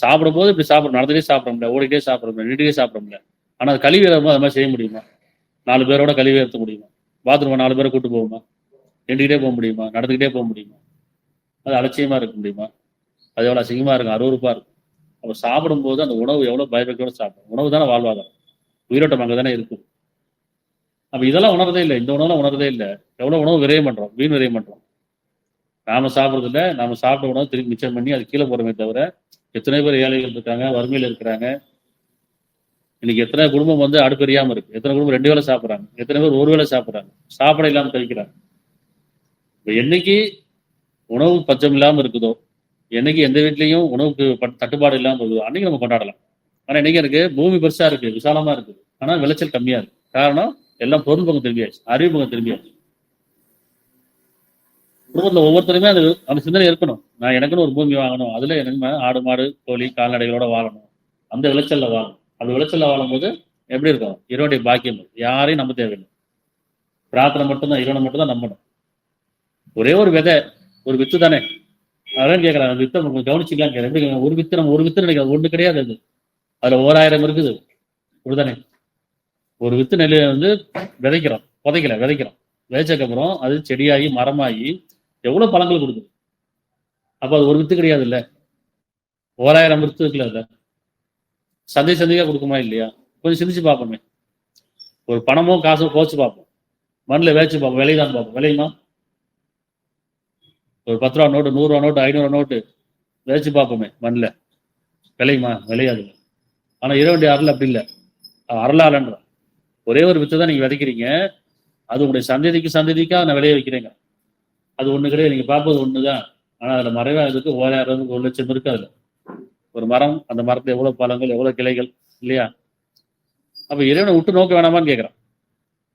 சாப்பிடும் போது இப்படி சாப்பிடும், நடந்துட்டே சாப்பிட முடியல, ஓடிட்டே சாப்பிட முடியல, நின்றுட்டே சாப்பிட முடியல. ஆனா அது கழிவு ஏறும்போது அது மாதிரி செய்ய முடியுமா? 4 பேரோட கழிவு ஏற்ற முடியுமா? பாத்ரூம் 4 பேரை கூட்டு போகுமா? நின்றுக்கிட்டே போக முடியுமா? நடந்துக்கிட்டே போக முடியுமா? அது அலட்சியமா இருக்க முடியுமா? அது எவ்வளவு அசிங்கமா இருக்கும், அருவருப்பா இருக்கும். அப்ப சாப்பிடும்போது அந்த உணவு எவ்வளவு பயபக்தியோட சாப்பிடும். உணவு தானே வாழ்வாதாரம், உயிரோட்டம் அங்கே தானே இருக்கும். அப்ப இதெல்லாம் உணர்றதே இல்லை, இந்த உணவுலாம் உணர்றதே இல்லை. எவ்வளவு உணவு விரயம் பண்றோம், வீண் விரயம் பண்றோம். நாம சாப்பிட்றது இல்லை, நாம சாப்பிட்ட உணவு திரும்பி மிச்சம் பண்ணி அது கீழே போறமே தவிர, எத்தனை பேர் ஏழைகள் இருக்காங்க, வறுமையில் இருக்கிறாங்க. இன்னைக்கு எத்தனை குடும்பம் வந்து அடுப்பு எரியாம இருக்கு, எத்தனை குடும்பம் 2 வேளை சாப்பிட்றாங்க, எத்தனை பேர் ஒரு வேளை சாப்பிட்றாங்க, சாப்பிட இல்லாம தவிக்கிறாங்க. இப்போ என்னைக்கு உணவு பஞ்சம் இல்லாம இருக்குதோ, என்னைக்கு எந்த வீட்லையும் உணவுக்கு தட்டுப்பாடு இல்லாம இருக்குதோ, அன்னைக்கு நம்ம கொண்டாடலாம். ஆனா இன்னைக்கு எனக்கு பூமி பெருசா இருக்கு, விசாலமா இருக்குது, ஆனா விளைச்சல் கம்மியா இருக்கு. காரணம் எல்லாம் பொருள் பக்கம் திரும்பியாச்சு, அறிவு பக்கம் திரும்பியாச்சு. குடும்பத்துல ஒவ்வொருத்தருமே அது அந்த சிந்தனை இருக்கணும். நான் எனக்குன்னு ஒரு பூமி வாங்கணும், அதுல எனக்கு ஆடு மாடு கோழி கால்நடைகளோட வாழணும், அந்த விளைச்சல்ல வாழணும். அந்த விளைச்சல்ல வாழும்போது எப்படி இருக்கும்? இறைவனுடைய பாக்கியம். யாரையும் நம்ப தேவையில்லை, பிரார்த்தனை மட்டும்தான், இறைவனை மட்டும் தான் நம்பணும். ஒரே ஒரு விதை, ஒரு வித்து தானே. அதான் கேட்கறாங்க, வித்தை கவனிச்சுக்கலாம். எப்படி ஒரு வித்து, நம்ம ஒரு வித்து நினைக்கிறது ஒண்ணு கிடையாது. அது அதுல 1000 இருக்குது. அப்படிதானே? ஒரு வித்து நெல் வந்து விதைக்கிறோம், விதைக்கிறோம், விதைச்சக்கப்புறம் அது செடியாகி மரமாகி எவ்வளவு பழங்கள் கொடுக்குது. அப்ப அது ஒரு வித்து கிடையாது இல்ல, 1000 வித்து இருக்குல்ல. அதுல சந்தையா கொடுக்குமா இல்லையா? கொஞ்சம் சிந்திச்சு பார்ப்போமே. ஒரு பணமோ காசோ கோச்சு பார்ப்போம், மண்ணில் வேச்சு பார்ப்போம், விலைதான் பார்ப்போம். விலையுமா? ஒரு 10 ரூபா நோட்டு, 100 ரூபா நோட்டு, 500 ரூபா நோட்டு வேச்சு பார்ப்போமே, மண்ணில் விலையுமா? விளையாது. ஆனா இறைவனுடைய அருள் அப்படி இல்லை, அருளாளன்ற ஒரே ஒரு வித்து தான் நீங்க விதைக்கிறீங்க, அது உங்களுடைய சந்ததிக்காக நான் விளைய வைக்கிறேங்க. அது ஒண்ணு கிடையாது, நீங்க பார்ப்பது ஒண்ணுதான். ஆனா அதுல மறைவா இருக்கு 1000 1 லட்சம் இருக்கு. அதுல ஒரு மரம், அந்த மரத்துல எவ்வளவு பழங்கள், எவ்வளவு கிளைகள் இல்லையா? அப்ப இறைவனை விட்டு நோக்க வேணாமான்னு கேட்கிறான்.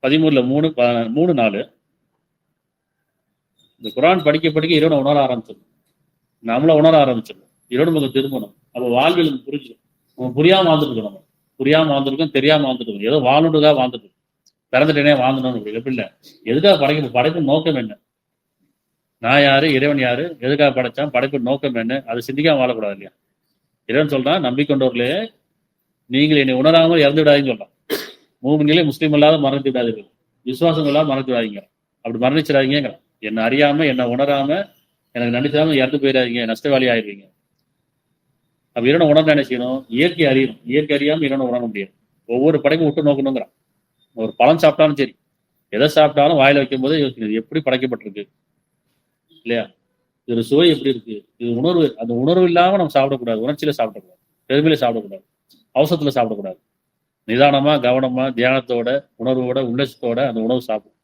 13ல் 3 4 இந்த குரான் படிக்க இறைவனை உணர ஆரம்பிச்சிடும், நம்மள உணர ஆரம்பிச்சிடும், இறைவன் நமக்கு திரும்பணும். அப்ப வாழ்வில் புரிஞ்சிடும். நம்ம புரியாம வாழ்ந்துருக்கோம், நம்ம புரியாம வாழ்ந்துருக்கோம், தெரியாம வாழ்ந்துருக்கோம், ஏதோ வாழ்ந்துட்டுதான் வாழ்ந்துட்டு பிறந்துட்டேனே வாழ்ந்துடணும். எப்படி இல்லை, எதுக்காக படைப்பு நோக்கம் என்ன? நான் யாரு, இறைவன் யாரு, எதுக்காக படைச்சான், படைப்பு நோக்கம் என்ன, அதை சிந்திக்காம வாழக்கூடாது இல்லையா? இறைவன் சொல்றான், நம்பிக்கொண்டவர்களே நீங்கள் என்னை உணராமல் இறந்து விடாதீங்கன்னு சொல்றான். மூமின்களே முஸ்லீம் இல்லாத மறந்து விடாதீர்கள், விசுவாசம் இல்லாத மறந்து விடாதீங்க, அப்படி மரணிச்சிடாதீங்க. என்னை அறியாம, என்னை உணராம, எனக்கு நடிச்சாம இறந்து போயிடாதீங்க, நஷ்டவாளி ஆயிடுவீங்க. அப்ப இறைவனை உணர்ந்து என்ன செய்யணும்? இயற்கை அறியணும். இயற்கை அறியாம இறைவனை உணர முடியாது. ஒவ்வொரு படைப்பும் விட்டு நோக்கணுங்கிறான். ஒரு பழம் சாப்பிட்டாலும் சரி, எதை சாப்பிட்டாலும் வாயில வைக்கும் போதே யோசிக்கணும், எப்படி படைக்கப்பட்டிருக்கு இல்லையா? இது சுவை எப்படி இருக்கு, இது உணர்வு. அந்த உணர்வு இல்லாம நம்ம சாப்பிடக்கூடாது, உணர்ச்சியில சாப்பிடக்கூடாது, பெருமையில சாப்பிடக்கூடாது, அவசரத்துல சாப்பிடக்கூடாது. நிதானமா, கவனமா, தியானத்தோட, உணர்வோட, உள்ளச்சத்தோட அந்த உணவு சாப்பிடும்.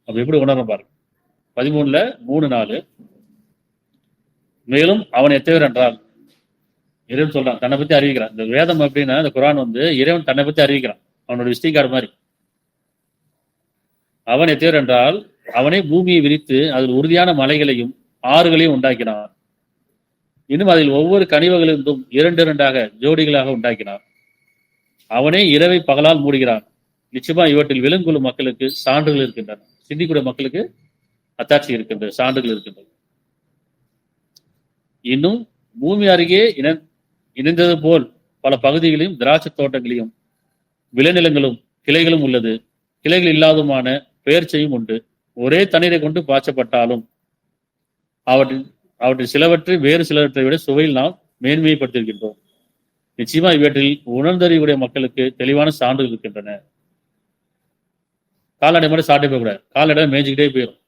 அப்ப எப்படி உணர்றோம் பாருங்க. 13ல் 3 4 மேலும் அவன் எத்தவர் என்றால், இறைவன் சொல்றான், தன்னை பத்தி அறிவிக்கிறான். இந்த வேதம் அப்படின்னா, இந்த குரான் வந்து இறைவன் தன்னை பத்தி அறிவிக்கிறான், அவனோட விசிட்டிங் கார்டு மாதிரி. அவன் எத்தவர் என்றால், அவனே பூமியை விரித்து அதில் உறுதியான மலைகளையும் ஆறுகளையும் உண்டாக்கினான். இன்னும் அதில் ஒவ்வொரு கனிவகளிலிருந்தும் 2 ஜோடிகளாக உண்டாக்கினான். அவனே இரவை பகலால் மூடுகிறான். நிச்சயமா இவற்றில் விலங்குள்ளும் மக்களுக்கு சான்றுகள் இருக்கின்றன, சிந்திக்கூடிய மக்களுக்கு அத்தாட்சி இருக்கின்றது, சான்றுகள் இருக்கின்றது. இன்னும் பூமி அருகே இணைந்தது போல் பல பகுதிகளையும் திராட்சை தோட்டங்களையும் விளைநிலங்களும் கிளைகளும் உள்ளது. கிளைகள் இல்லாததுமான பெயர்ச்சையும் உண்டு. ஒரே தண்ணீரை கொண்டு பாய்ச்சப்பட்டாலும் அவற்றில் சிலவற்றை வேறு சிலவற்றை விட சுவையில் நாம் மேன்மைப்படுத்தியிருக்கின்றோம். நிச்சயமா இவற்றில் உணர்ந்தறிவுடைய மக்களுக்கு தெளிவான சான்றுகள் இருக்கின்றன. கால்நடை மாதிரி சாப்பிட்டே போகக்கூடாது, கால்நடை மேய்ஞ்சிக்கிட்டே போயிடும்,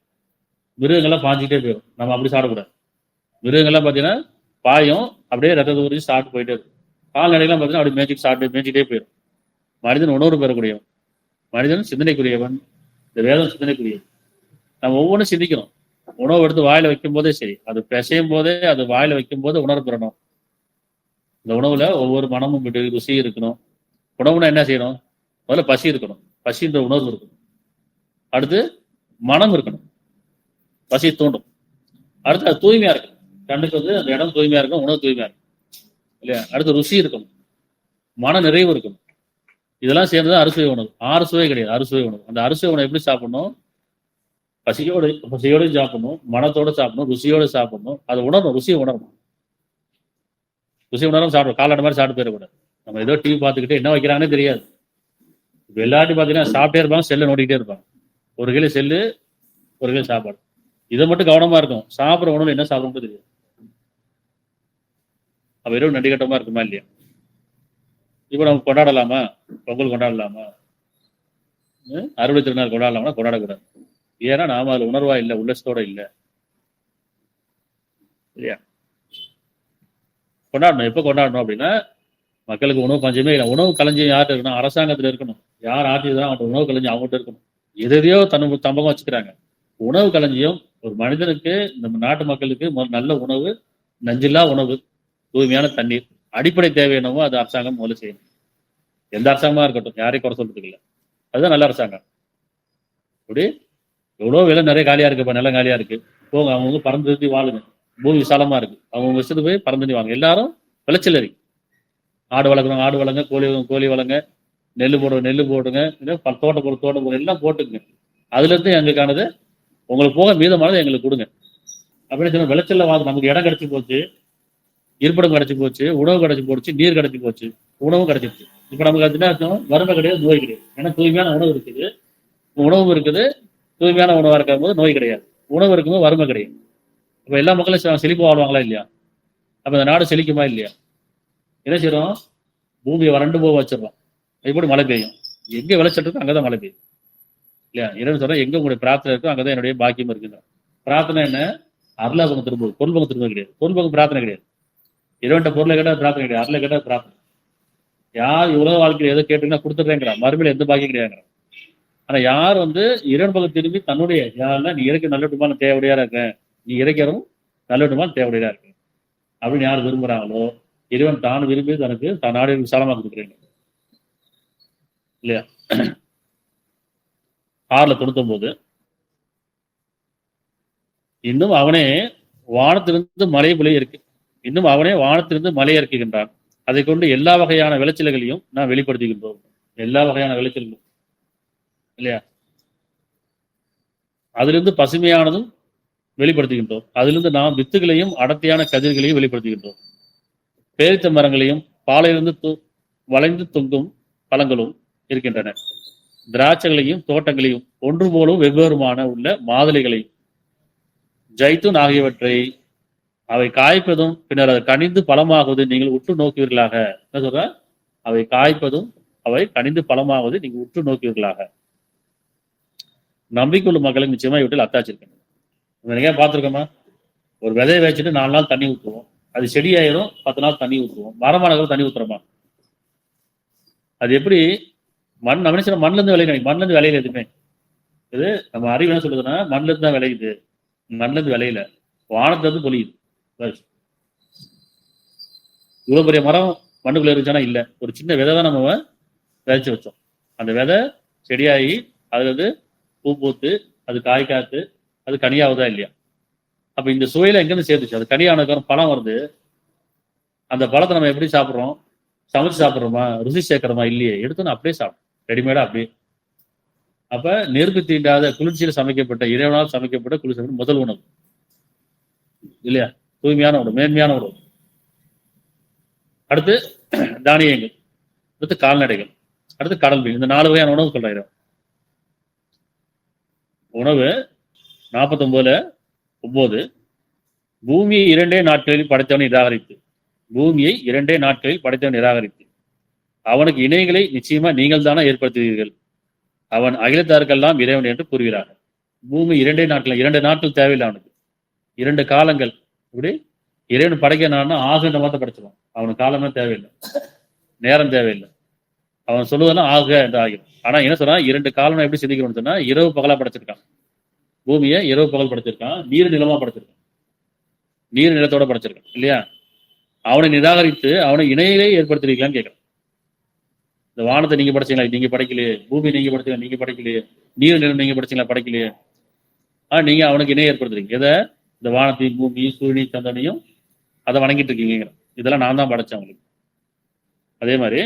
மிருகங்கள்லாம் பாஞ்சிக்கிட்டே போயிடும். நம்ம அப்படி சாப்பிடக்கூடாது. மிருகங்கள்லாம் பார்த்தீங்கன்னா பாயும், அப்படியே ரத்தத்தை உறிஞ்சி சாப்பிட்டு போயிட்டே இருக்கும். கால்நடைகள்லாம் பார்த்தீங்கன்னா அப்படி மேய்ஞ்சிக்கிட்டே போயிடும். மனிதன் உணர்வு பெறக்கூடியவன், மனிதன் சிந்தனைக்குரியவன், இந்த வேதம் சிந்தனைக்குரியவன். நம்ம ஒவ்வொன்றும் சிந்திக்கிறோம். உணவு எடுத்து வாயில வைக்கும் போதே சரி, அது பிசையும் போதே அது வாயில வைக்கும் போது உணர்வு பெறணும். இந்த உணவுல ஒவ்வொரு மனமும் ருசி இருக்கணும். உணவுனா என்ன செய்யணும்? முதல்ல பசி இருக்கணும், பசின்ற உணர்வு இருக்கணும். அடுத்து மனம் இருக்கணும், பசி தூண்டும். அடுத்து அது தூய்மையா இருக்கணும், கண்ணுக்கு வந்து அந்த இடம் தூய்மையா இருக்கணும், உணவு தூய்மையா இருக்கணும் இல்லையா? அடுத்து ருசி இருக்கணும், மன நிறைவு இருக்கணும். இதெல்லாம் சேர்ந்தது அறுசுவை உணவு. 6 சுவை கிடையாது, அறுசுவை உணவு. அந்த அறுசுவை உணவு எப்படி சாப்பிடணும்? பசியோடு சாப்பிடணும், மனத்தோட சாப்பிடணும், ருசியோடு சாப்பிடணும். அதை உணரணும், ருசியை உணரணும். ருசி உணரும் சாப்பிடும். காலாண்டு மாதிரி சாப்பிட்டு போயிடக்கூடாது. நம்ம ஏதோ டிவி பார்த்துக்கிட்டு என்ன வைக்கிறாங்கன்னே தெரியாது. இப்போ எல்லாத்தையும் பார்த்தீங்கன்னா சாப்பிட்டே இருப்பாங்க, செல்லை நோண்டிக்கிட்டே இருப்பாங்க. ஒரு கிலோ செல்லு, ஒரு கிலோ சாப்பாடு. இதை மட்டும் கவனமா இருக்கும். சாப்பிட்ற உணவு என்ன சாப்பிடணும் தெரியாது. அப்ப இரவு நடிகட்டமா இருக்குமா இல்லையா? இப்போ நம்ம கொண்டாடலாமா? பொங்கல் கொண்டாடலாமா? அறுவடை திருநாள் கொண்டாடலாமா? கொண்டாடக்கூடாது. ஏன்னா நாம அதுல உணர்வா இல்லை, உள்ளத்தோட இல்லை இல்லையா? கொண்டாடணும். எப்போ கொண்டாடணும் அப்படின்னா, மக்களுக்கு உணவு பஞ்சமே இல்லை. உணவு களஞ்சியம் யார்கிட்ட இருக்கணும்? அரசாங்கத்தில் இருக்கணும். யார் ஆட்சிதான் அவங்கள்ட்ட உணவு களஞ்சியம் அவங்ககிட்ட இருக்கணும். எதையோ தம்பகம் வச்சுக்கிறாங்க. உணவு களஞ்சியம் ஒரு மனிதனுக்கு, நம்ம நாட்டு மக்களுக்கு நல்ல உணவு, நஞ்சில்லா உணவு, தூய்மையான தண்ணீர், அடிப்படை தேவை என்னவோ அது அரசாங்கம் முதல்ல செய்யணும். எந்த அரசாங்கமா இருக்கட்டும், யாரையும் குறை சொல்றதுக்கு இல்லை. அதுதான் நல்ல அரசாங்கம். அப்படி எவ்வளோ விலை நிறைய காலியா இருக்கு, இப்போ நிலம் காலியா இருக்கு, போங்க அவங்க பறந்து வாழுங்க. பூமி விசாலமா இருக்கு, அவங்க வச்சுட்டு போய் பறந்து வாங்க. எல்லாரும் விளைச்சல் இருக்கு. ஆடு வளர்க்கணும், ஆடு வளங்க, கோழி வளங்க, நெல் போடுங்க, தோட்டம் போடு எல்லாம் போட்டுங்க. அதுல இருந்து எங்களுக்கானது உங்களுக்கு போக மீதமானது எங்களுக்கு கொடுங்க அப்படின்னு சொன்ன. விளைச்சல்ல நமக்கு இடம் கிடைச்சி போச்சு, இருப்பிடம் கிடைச்சி போச்சு, உணவு கிடைச்சி போச்சு, நீர் கிடைச்சி போச்சு, உணவும் கிடைச்சிருச்சு. இப்ப நமக்கு அது என்ன அர்த்தம்? வறுமை கிடையாது, நோய் கிடையாது. ஏன்னா தூய்மையான உணவு இருக்குது, உணவும் இருக்குது. தூய்மையான உணவா இருக்கும் போது நோய் கிடையாது, உணவு இருக்கும்போது வறுமை கிடையாது. அப்ப எல்லா மக்களும் செழிப்பு வாழ்வாங்களா இல்லையா? அப்ப இந்த நாடு செழிக்குமா இல்லையா? என்ன செய்யறோம்? பூமியை வறண்டு போக வச்சிடறோம். எப்படி மழை பெய்யும்? எங்க விளைச்சல் இருக்கோ அங்கதான் மழை பெய்யும் இல்லையா? இரண்டு சொல்றேன், எங்க உங்களுடைய பிரார்த்தனை இருக்கோ அங்கதான் என்னுடைய பாக்கியம் இருக்குங்க. பிரார்த்தனை என்ன? அருளாபகம் திரும்ப, பொருள்பகம் திரும்ப கிடையாது. பொருள்பகம் பிரார்த்தனை கிடையாது. இரண்டு பொருளை கேட்டா பிரார்த்தனை கிடையாது, அருளை கேட்டா பிரார்த்தனை. யார் உலக வாழ்க்கையில் எதோ கேட்டீங்கன்னா கொடுத்துட்றேங்கிறான், மறுபடியும் எந்த பாக்கியம் கிடையாதுங்கிறான். ஆனா யார் இரண்டு பக்கம் திரும்பி தன்னுடைய யாருன்னா, நீ இறக்க நல்லட்டுமான தேவையா இருக்க, நீ இறைக்கிறதும் நல்லட்டுமான தேவையா இருக்கு அப்படின்னு யார் விரும்புறாங்களோ, இறைவன் தான் விரும்பி தனக்கு தான் நாடு விசாலமா கொடுக்குறீங்க இல்லையா? 6:99 இன்னும் அவனே வானத்திலிருந்து மழை பொழிய இருக்கு, இன்னும் அவனே வானத்திலிருந்து மழை இறக்குகின்றான். அதை கொண்டு எல்லா வகையான விளைச்சல்களையும் நான் வெளிப்படுத்துகின்றோம். எல்லா வகையான விளைச்சல்களும் இல்லையா? அதிலிருந்து பசுமையானதும் வெளிப்படுத்துகின்றோம். அதிலிருந்து நாம் வித்துகளையும் அடர்த்தியான கதிர்களையும் வெளிப்படுத்துகின்றோம். பேரித்த மரங்களையும் பாலையிலிருந்து வளைந்து தொங்கும் பழங்களும் இருக்கின்றன. திராட்சைகளையும் தோட்டங்களையும் ஒன்று போலும் வெவ்வேறுமான உள்ள மாதுளைகளையும் ஜைத்தூன் ஆகியவற்றை அவை காய்ப்பதும் பின்னர் அது கனிந்து பழமாகுவது நீங்கள் உற்று நோக்குவீர்களாக. என்ன சொல்ற? அவை காய்ப்பதும் அவை கனிந்து பழமாவது நீங்க உற்று நோக்குவீர்களாக. நம்பிக்கையுள்ள மக்களுக்கு நிச்சயமா இவற்றில் அத்தாட்சி இருக்கு. நீங்க பார்த்துருக்கோமா? ஒரு விதையை வச்சுட்டு 4 நாள் தண்ணி ஊற்றுவோம், அது செடியாயிரும். 10 நாள் தண்ணி ஊற்றுவோம். மரமானவர்கள் தண்ணி ஊற்றுறோமா? அது எப்படி? நம்ம சொல்ல மண்ணுல இருந்து விளைய, மண்ணுல இருந்து விளையில எதுவுமே. இது நம்ம அறிவு என்ன சொல்லுதுன்னா, மண்ணுல இருந்து தான் விளையுது, மண்ணுல இருந்து விளையில, வானத்துல இருந்து பொழியுது. இவ்வளவு பெரிய மரம் மண்ணுக்குள்ள இருந்துச்சுன்னா இல்ல, ஒரு சின்ன விதை தான் நம்ம விதைச்சு வச்சோம். அந்த விதை செடியாகி அதுல பூ பூத்து அது காய் காத்து அது கனியாவதா இல்லையா? அப்ப இந்த சுவையில எங்கிருந்து சேர்த்துச்சு? அது கனியானதுக்கு பழம் வருது. அந்த பழத்தை நம்ம எப்படி சாப்பிட்றோம்? சமைச்சு சாப்பிட்றோமா? ருசி சேர்க்கிறோமா? இல்லையே. எடுத்தோன்னு அப்படியே சாப்பிடும், ரெடிமேடா அப்படியே. அப்ப நெருப்பு தீண்டாத குளிர்ச்சியில் சமைக்கப்பட்ட, இறைவனால் சமைக்கப்பட்ட குளிர்ச்சி முதல் உணவு இல்லையா? தூய்மையான உணவு, மேன்மையான உணவு. அடுத்து தானியங்கள், அடுத்து கால்நடைகள், அடுத்து கடல் மீன். இந்த 4 வகையான உணவு சொல்றாங்க. உணவு 49:9 பூமியை 2 நாட்களில் படைத்தவனை நிராகரித்து, பூமியை 2 நாட்களில் படைத்தவன் நிராகரித்து அவனுக்கு இணைகளை நிச்சயமா நீங்கள் தானே ஏற்படுத்துவீர்கள். அவன் அகிலத்தாருக்கெல்லாம் இறைவன் என்று கூறுகிறார்கள். பூமி 2 நாட்கள், 2 நாட்கள் தேவையில்லை அவனுக்கு, 2 காலங்கள். இப்படி இறைவன் படைக்கணும்னா ஆகுன்ற மாதிரி படைச்சிருவான். அவனுக்கு காலமே தேவையில்லை, நேரம் தேவையில்லை. அவன் சொல்லுவதெல்லாம் ஆக என்று ஆகிடும். ஆனா என்ன சொல்றான்? 2 காலம் எப்படி சிந்திக்கணும்னு சொன்னா, இரவு பகலா படைச்சிருக்கான். பூமியை இரவு பகல் படைச்சிருக்கான், நீர் நிலமா படைச்சிருக்கான், நீர் நிலத்தோட படைச்சிருக்கான் இல்லையா? அவனை நிராகரித்து அவனை இணையிலே ஏற்படுத்திருக்கலான்னு கேட்கறான். இந்த வானத்தை நீங்க படைச்சீங்களா? நீங்க படைக்கலையே. பூமி நீங்க படைச்சீங்களா? நீங்க படைக்கலையே. நீர் நிலம் நீங்க படைச்சீங்களா? படைக்கலையே. நீங்க அவனுக்கு இணைய ஏற்படுத்துறீங்க. எதை? இந்த வானத்தையும் பூமியும் சூரியனையும் சந்திரனையும் அதை வணங்கிட்டு இருக்கீங்க. இதெல்லாம் நான் தான் படைச்சேன் அவங்களுக்கு. அதே மாதிரி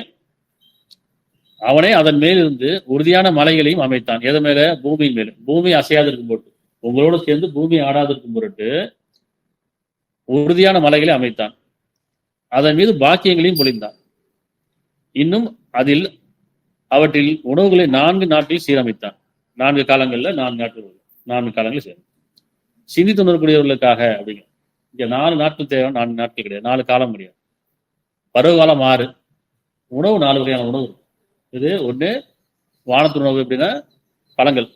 அவனே அதன் மேல் இருந்து உறுதியான மலைகளையும் அமைத்தான். எது மேல? பூமியின் மேல. பூமி அசையாது இருக்கும் பொருட்டு, உங்களோட சேர்ந்து பூமி ஆடாது இருக்கும் பொருட்டு உறுதியான மலைகளை அமைத்தான். அதன் மீது பாக்கியங்களையும் பொழிந்தான். இன்னும் அதில் அவற்றில் உணவுகளை 4 நாட்டில் சீரமைத்தான். 4 காலங்கள்ல 4 நாட்கள், 4 காலங்களில் சேரும். சிந்தி துணரக்கூடியவர்களுக்காக அப்படிங்க. இங்க 4 நாட்கள் தேவை, 4 நாட்கள் கிடையாது, 4 காலம் கிடையாது. பருவகாலம் 6, உணவு 4 வகையான உணவு. இது ஒண்ணு வானத்து உணவு எப்படின்னா பழங்கள்,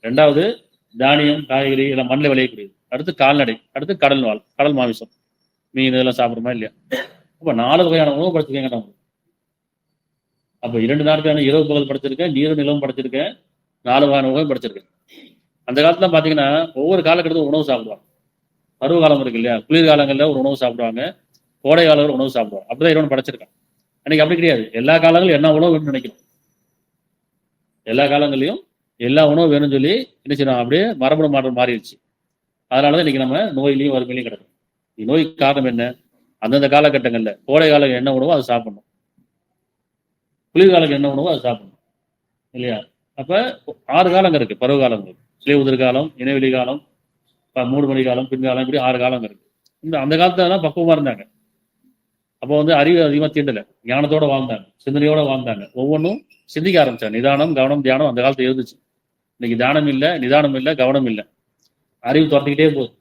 2வது தானியம் காய்கறி எல்லாம் மண்ணில் விளையக்கூடியது, அடுத்து கால்நடை, அடுத்து கடல் வாழ், கடல் மாமிசம், மீன் இதெல்லாம் சாப்பிடுறோமா இல்லையா? அப்ப 4 வகையான உணவு படைச்சிருக்கேங்க நம்ம. அப்ப 2 நாட்களான இரவு பகல் படைச்சிருக்கேன், நீரும் நிலவும் படைச்சிருக்கேன், 4 வகையான உணவு படைச்சிருக்கேன். அந்த காலத்துல பாத்தீங்கன்னா ஒவ்வொரு காலகட்டத்தில் உணவு சாப்பிடுவாங்க. பருவ காலம் இருக்கு இல்லையா? குளிர்காலங்கள்ல ஒரு உணவு சாப்பிடுவாங்க, கோடை காலங்கள் உணவு சாப்பிடுவாங்க. அப்படிதான் இறைவன் படைச்சிருக்கான். அன்னைக்கு அப்படி கிடையாது. எல்லா காலங்களும் என்ன உணவு வேணும்னு நினைக்கணும். எல்லா காலங்களையும் எல்லா உணவு வேணும்னு சொல்லி என்ன செய்யணும், அப்படியே மரபணு மாற்றம் மாறிடுச்சு. அதனாலதான் இன்னைக்கு நம்ம நோயிலையும் வறுமையிலையும் கிடக்கும். நோய்க்கு காரணம் என்ன? அந்தந்த காலகட்டங்கள்ல கோடை காலம் என்ன உணவோ அதை சாப்பிடணும், குளிர்காலம் என்ன உணவோ அதை சாப்பிடணும் இல்லையா? அப்ப 6 காலங்கள் இருக்கு பருவ காலங்கள். சிலை உதிர் காலம், இணைவெளி காலம், 3 மணி காலம், பின்காலம், இப்படி 6 காலம் இருக்கு. அந்த காலத்துல தான் பக்குவமா இருந்தாங்க. அப்போ அறிவு அதிகமா தீண்டல, ஞானத்தோட வாழ்ந்தாங்க, சிந்தனையோட வாழ்ந்தாங்க. ஒவ்வொன்றும் சிந்திக்க ஆரம்பிச்சாங்க. நிதானம், கவனம், தியானம் அந்த காலத்துல இருந்துச்சு. இன்னைக்கு தியானம் இல்லை, நிதானம் இல்லை, கவனம் இல்லை, அறிவு துரத்திக்கிட்டே போகுது.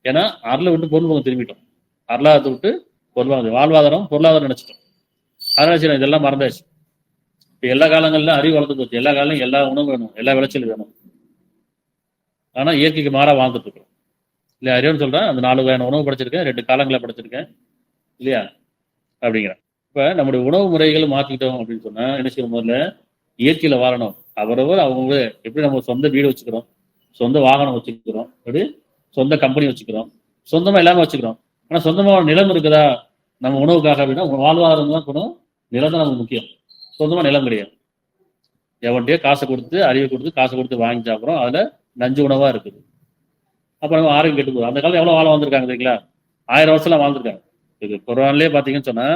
ஏன்னா அருளை விட்டு பொருள்வாங்க திரும்பிட்டோம். அருளாதத்தை விட்டு பொருள்வாங்க, வாழ்வாதாரம் பொருளாதாரம் நினைச்சிட்டோம். அதனால சரி இதெல்லாம் மறந்தாச்சு. இப்போ எல்லா காலங்களிலும் அறிவு வளர்த்து போச்சு. எல்லா காலம் எல்லா உணவு வேணும், எல்லா விளைச்சல் வேணும். ஆனா இயற்கைக்கு மாறா வாழ்ந்துட்டு இருக்கோம் இல்லையா? அறிவுன்னு சொல்றேன். அந்த 4 வகையான உணவு படைச்சிருக்கேன், 2 காலங்களை படைச்சிருக்கேன் இல்லையா அப்படிங்கிறேன். இப்ப நம்முடைய உணவு முறைகளை மாத்திக்கிட்டோம் அப்படின்னு சொன்னா என்ன செய்யணும்? முதல்ல இயற்கையில வாழணும். அவரவர் அவங்க எப்படி நம்ம சொந்த வீடு வச்சுக்கிறோம், சொந்த வாகனம் வச்சுக்கிறோம், அப்படி சொந்த கம்பெனி வச்சுக்கிறோம், சொந்தமா எல்லாமே வச்சுக்கிறோம். ஆனா சொந்தமா நிலம் இருக்குதா நம்ம உணவுக்காக அப்படின்னா வாழ்வாதாரம் தான் இருக்கணும், நிலம் தான் நமக்கு முக்கியம். சொந்தமா நிலம் கிடையாது. எவன்கிட்டயோ காசை கொடுத்து, அறிவை கொடுத்து, காசை கொடுத்து வாங்கி சாப்பிட்றோம். அதுல நஞ்சு உணவா இருக்குது. அப்ப நம்ம ஆரோக்கியம் கெட்டு போகுது. அந்த காலத்துல எவ்வளவு வாழ வாழ்ந்துருக்காங்க தெரியுங்களா? 1000 வருஷம் வாழ்ந்துருக்காங்க. இது குர்ஆன்லயே பாத்தீங்கன்னு சொன்னா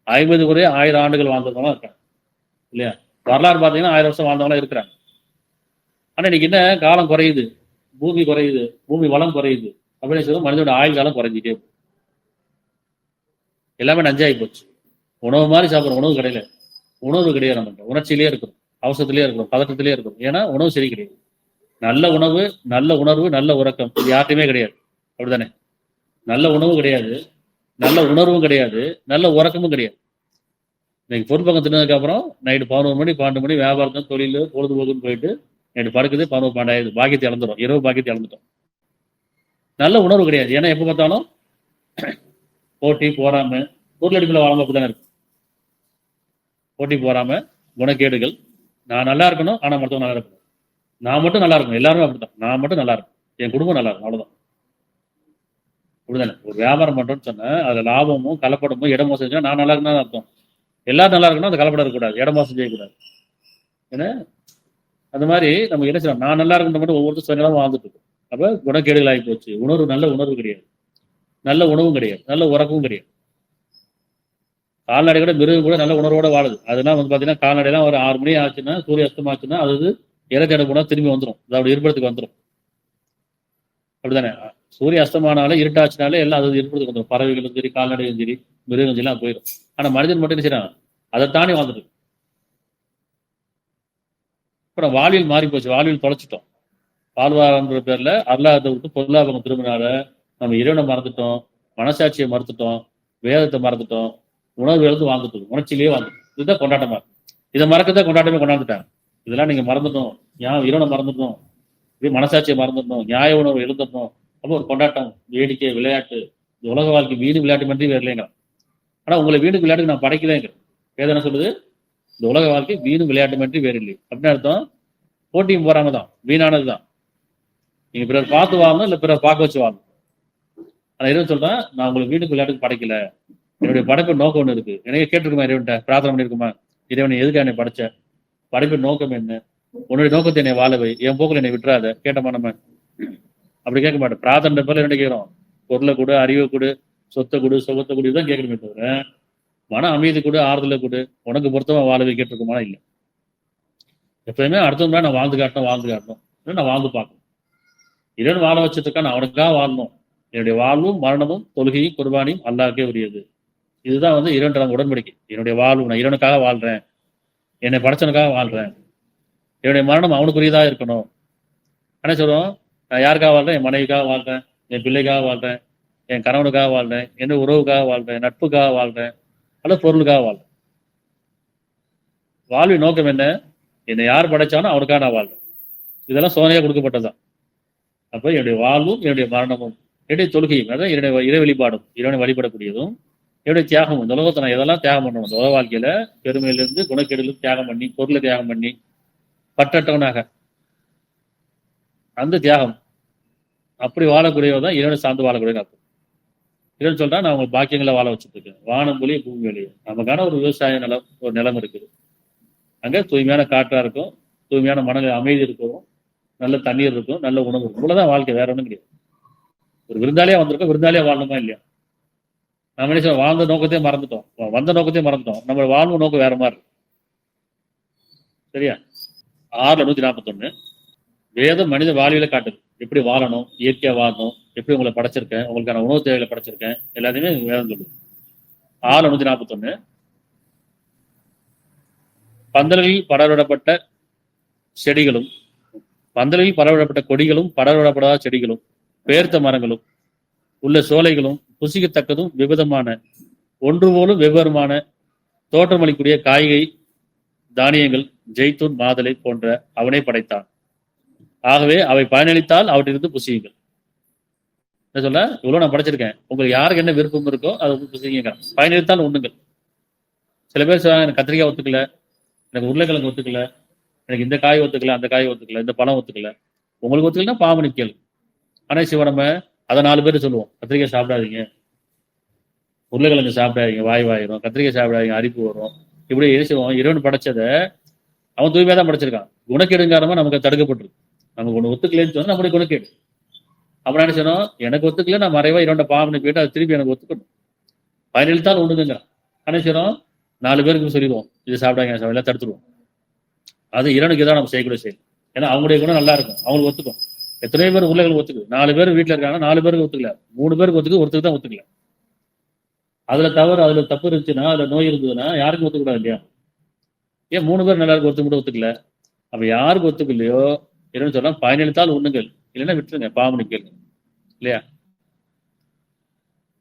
50 குறைய 1000 ஆண்டுகள் வாழ்ந்தவங்க இருக்காங்க இல்லையா? வரலாறு பாத்தீங்கன்னா 1000 வருஷம் வாழ்ந்தவங்களா இருக்கிறாங்க. ஆனா இன்னைக்கு என்ன, காலம் குறையுது, பூமி குறையுது, பூமி வளம் குறையுது அப்படின்னு சொல்லி மனிதனோட ஆயுள் காலம் குறைஞ்சிட்டே போகுது. எல்லாமே நஞ்சாகி போச்சு. உணவு மாதிரி சாப்பிட்ற உணவு கிடையாது. உணவு கிடையாது. நம்ம உணர்ச்சியிலேயே இருக்கிறோம், அவசரத்திலேயே இருக்கிறோம், பதட்டத்திலேயே இருக்கிறோம். ஏன்னா உணவு சரி கிடையாது. நல்ல உணவு, நல்ல உணர்வு, நல்ல உறக்கம் இது யார்ட்டையுமே கிடையாது. அப்படித்தானே? நல்ல உணவு கிடையாது, நல்ல உணர்வும் கிடையாது, நல்ல உறக்கமும் கிடையாது. இன்னைக்கு பொருட்பக்கம் தின்னதுக்கு அப்புறம் நைட்டு 11 மணி 12 மணி வியாபாரத்தும் தொழில் பொழுதுபோக்குன்னு போயிட்டு நைட்டு படுக்குது 11 12 பாக்கியத்தை இழந்துடும், இரவு பாக்கியத்தை இழந்துட்டோம். நல்ல உணர்வு கிடையாது. ஏன்னா எப்ப பார்த்தாலும் போட்டி போறாம, பொருளடிப்பில் வாழாம அப்படித்தானே இருக்கு. போட்டி போறாம, குணக்கேடுகள், நான் நல்லா இருக்கணும் ஆனா மற்றவங்க நல்லா இருக்கணும், நான் மட்டும் நல்லா இருக்கணும், எல்லாருமே அப்படித்தான், நான் மட்டும் நல்லா இருக்கும், என் குடும்பம் நல்லா இருக்கும், அவ்வளவுதான். அப்படிதானே? ஒரு வியாபாரம் பண்றோம்னு சொன்னா அதுல லாபமும் கலப்படமும் இடமோசம் செஞ்சா நான் நல்லா இருக்கணும்னு அர்த்தம். எல்லாரும் நல்லா இருக்கணும், அந்த கலப்படம் இருக்கக்கூடாது, இடமோசம் செய்யக்கூடாது. ஏன்னா அந்த மாதிரி நம்ம என்ன செய்யணும், நான் நல்லா இருக்கணும் மட்டும் ஒவ்வொருத்தரும் சுயநலமா வாழ்ந்துட்டு இருக்கோம். அப்ப குணக்கேடுகள் ஆகி போச்சு. உணர்வு, நல்ல உணர்வு கிடையாது, நல்ல உணவும் கிடையாது, நல்ல உறக்கமும் கிடையாது. கால்நடை கூட மிருகம் கூட நல்ல உணர்வோட வாழுது. அதெல்லாம் பாத்தீங்கன்னா கால்நடைலாம் ஒரு 6 மணி ஆச்சுன்னா, சூரிய அஸ்தமாச்சுன்னா அது இறை தேட போனா திரும்பி வந்துடும், அதோட இருப்பிடத்துக்கு வந்துடும். அப்படித்தானே? சூரிய அஸ்தமானாலே இருட்டாச்சுனாலே எல்லாம் அது இருப்பிடத்துக்கு வந்துடும். பறவைகளும் சரி, கால்நடையும் சரி, மிருகம் எல்லாம் போயிடும். ஆனா மனிதன் மட்டும் என்ன செய்யறான், அதை தாண்டி வாழ்ந்துட்டு. அப்புறம் வாழ்வியல் மாறி போச்சு, வாழ்வியல் தொலைச்சிட்டோம். வாழ்வாரன்ற பேர்ல அருளாத விட்டு பொருளாதாரம் திரும்பினால நம்ம இறைவனை மறந்துட்டோம், மனசாட்சியை மறுத்துட்டோம், வேதத்தை மறந்துட்டோம், உணர்வு எழுந்து வாழ்ந்துட்டோம், உணர்ச்சியிலேயே வாழ்ந்துட்டோம். இதுதான் கொண்டாட்டமா இருக்கு. இதை மறக்கதான் கொண்டாட்டமே கொண்டாந்துட்டாங்க. இதெல்லாம் நீங்க மறந்துட்டோம், இறைவனை மறந்துட்டோம், இது மனசாட்சியை மறந்துட்டோம், நியாய உணர்வு எழுந்துட்டோம். அப்போ ஒரு கொண்டாட்டம், வேடிக்கை, விளையாட்டு, இந்த உலக வாழ்க்கை வீடு விளையாட்டு மட்டும் வேறு இல்லைங்க. ஆனா உங்களை வீடு விளையாட்டுக்கு நான் படைக்கலைங்க. வேதனை சொல்லுது, இந்த உலக வாழ்க்கை வீடு விளையாட்டு மட்டும் வேறு இல்லை அப்படின்னு அர்த்தம். போட்டியும் போறாம தான், வீணானதுதான். நீங்க பிறர் பார்த்து வாழணும், இல்லை பிறர் பார்க்க வச்சு வாழணும். ஆனா இறைவன் சொல்றேன், நான் உங்களுக்கு வீட்டுக்கு விளையாட்டுக்கு படைக்கல. என்னுடைய படைப்பு நோக்கம் ஒன்று இருக்கு. எனக்கு கேட்டிருக்குமா இறைவன்ட்ட பிரார்த்தனை பண்ணிருக்குமா? இறைவனை எதுக்கு என்னை படைச்ச? படைப்பின் நோக்கம் என்ன? உன்னுடைய நோக்கத்தை என்னை வாழவை, என் போக்கில் என்னை விட்டுறாத. கேட்டோமா நம்ம? அப்படி கேட்க மாட்டோம். பிரார்த்தனை பேர்ல என்ன கேட்கிறோம்? பொருளை கொடு, அறிவை கொடு, சொத்தை கொடு, சுகத்தை கொடு, தான் கேட்கணுமே தவிர மன அமைதி கொடு, ஆறுதலை கொடு, உனக்கு பொருத்தமா வாழவை கேட்டிருக்குமா? இல்லை. எப்பயுமே அடுத்தவங்க நான் வாழ்ந்து காட்டணும், நான் வாழ்ந்து பார்க்கணும். இறைவன் வாழ வச்சுட்டு இருக்கான், அவனுக்காக வாழணும். என்னுடைய வாழ்வும் மரணமும் தொழுகையும் குர்பானியும் அல்லாஹ்க்கே உரியது. இதுதான் இறைவன் உடன்படிக்கை. என்னுடைய வாழ்வு நான் இறைவனுக்காக வாழ்றேன், என்னை படைச்சனுக்காக வாழ்றேன். என்னுடைய மரணம் அவனுக்குரியதாக இருக்கணும். என்ன சொல்றோம்? நான் யாருக்காக வாழ்றேன்? என் மனைவிக்காக வாழ்றேன், என் பிள்ளைக்காக வாழ்றேன், என் கணவனுக்காக வாழ்றேன், என்ன உறவுக்காக வாழ்றேன், நட்புக்காக வாழ்றேன், அல்ல பொருளுக்காக வாழ்றேன். வாழ்வின் நோக்கம் என்ன? என்னை யார் படைச்சானோ அவனுக்காக நான் வாழ்றேன். இதெல்லாம் சோதனையா கொடுக்கப்பட்டதுதான். அப்ப என்னுடைய வாழ்வும் என்னுடைய மரணமும் என்னுடைய தொழுகையும், அதான் என்னுடைய இறை வழிபாடும், இறைவனை வழிபடக்கூடியதும், என்னுடைய தியாகமும். இந்த உலகத்தை நான் எதெல்லாம் தியாகம் பண்ணணும்? இந்த உலக வாழ்க்கையில பெருமையிலிருந்து குணக்கேடிலிருந்து தியாகம் பண்ணி, பொருளை தியாகம் பண்ணி, பற்றட்டவனாக அந்த தியாகம் அப்படி வாழக்கூடியவதான் இறைவனை சார்ந்து வாழக்கூடிய அர்த்தம். இறைவன் சொல்றா, நான் உங்களுக்கு பாக்கியங்களை வாழ வச்சுட்டு இருக்கேன். வானம் ஒளி பூமி வெளியே. நமக்கான ஒரு விவசாய நிலம், ஒரு நிலம் இருக்குது. அங்க தூய்மையான காற்றா இருக்கும், தூய்மையான மனநிலை அமைதி இருக்கும், நல்ல தண்ணீர் இருக்கும், நல்ல உணவு இருக்கும். இவ்வளவுதான் வாழ்க்கை, வேற ஒன்றும் கிடையாது. ஒரு விருந்தாளியா வந்திருக்கோம், விருந்தாளியா வாழணுமா இல்லையா? நம்ம என்ன சொல்ல, வாழ்ந்த நோக்கத்தையும் மறந்துட்டோம், வந்த நோக்கத்தையும் மறந்துட்டோம். நம்ம வாழ்வு நோக்கம் வேற மாதிரி இருக்கு. சரியா? 6:141 வேதம் மனித வாழ்வியலை காட்டுது. எப்படி வாழணும், இயற்கையா வாழணும், எப்படி உங்களை படைச்சிருக்கேன், உங்களுக்கான உணவு தேவைகளை படைச்சிருக்கேன், எல்லாத்தையுமே வேதம் சொல்லுது. 6:141 பந்தல்களில் படர்விடப்பட்ட செடிகளும், பந்தலில் பரவிடப்பட்ட கொடிகளும், பரவிடப்படாத செடிகளும், பேர்த்த மரங்களும் உள்ள சோலைகளும், புசிக்கத்தக்கதும் விவிதமான ஒன்று போலும் வெவ்வேறுமான தோற்றமளிக்கூடிய காய்கறி தானியங்கள், ஜெய்தூன் மாதலை போன்ற அவனே படைத்தான். ஆகவே அவை பயனளித்தால் அவற்றிலிருந்து புசியுங்கள். என்ன சொல்ல? இவ்வளவு நான் படைச்சிருக்கேன், உங்களுக்கு யாருக்கு என்ன விருப்பம் இருக்கோ அதை புசிங்க. பயனளித்தால் உண்ணுங்கள். சில பேர் சொல்றாங்க, எனக்கு கத்திரிக்காய் ஒத்துக்கல, எனக்கு உருளைக்கிழங்கு ஒத்துக்கல, எனக்கு இந்த காய் ஒத்துக்கல, அந்த காய் ஒத்துக்கல, இந்த பழம் ஒத்துக்கல. உங்களுக்கு ஒத்துக்கலன்னா பாம்பு கேளு. ஆனா சிவ நம்ம அதை 4 பேர் சொல்லுவோம், கத்திரிக்காய் சாப்பிடாதீங்க, உருளைக்கிழங்கு சாப்பிடாதீங்க, வாயிரும், கத்திரிக்காய் சாப்பிடாதீங்க, அரிப்பு வரும். இப்படி செய்வோம். இறைவன் படைச்சதை அவன் தூய்மையா தான் படைச்சிருக்கான். குணக்கேடுங்காரமா நமக்கு தடுக்கப்பட்டிருக்கு. நமக்கு ஒண்ணு ஒத்துக்கலன்னு சொன்னா நம்மளுடைய குணக்கேடு. அப்புறம் என்ன சொன்னோம்? எனக்கு ஒத்துக்கல, நான் மறைவா இரண்ட பாம்பு போயிட்டு அது திருப்பி எனக்கு ஒத்துக்கணும். பயனளித்தால் ஒண்ணுங்கிறான். என்ன செய்யறோம்? 4 பேருக்கு சொல்லிடுவோம், இது சாப்பிடாங்க, எல்லாம் தடுத்துருவோம். அது இறைவனுக்கு தான் நம்ம செய்யக்கூடிய செயல். ஏன்னா அவங்களுடைய குணம் நல்லா இருக்கும், அவங்களுக்கு ஒத்துக்கும். எத்தனை பேர் உருளைகள் ஒத்துக்குது? 4 பேர் வீட்டுல இருக்காங்க, 4 பேருக்கு ஒத்துக்கல, 3 பேருக்கு ஒத்துக்கு, ஒருத்தருக்கு தான் ஒத்துக்கல. அதுல தவறு, அதுல தப்பு இருந்துச்சுன்னா, அதுல நோய் இருந்ததுன்னா யாருக்கும் ஒத்துக்கூடாது இல்லையா? ஏன் 3 பேர் நல்லா இருக்கு, ஒருத்தர் மட்டும் ஒத்துக்கல? அப்ப யாருக்கு ஒத்துக்கலையோ இறைவன் சொல்லலாம், பயனளித்தால் உண்ணுங்கள், இல்லைன்னா விட்டுருங்க, பாவனை கேளுங்க இல்லையா?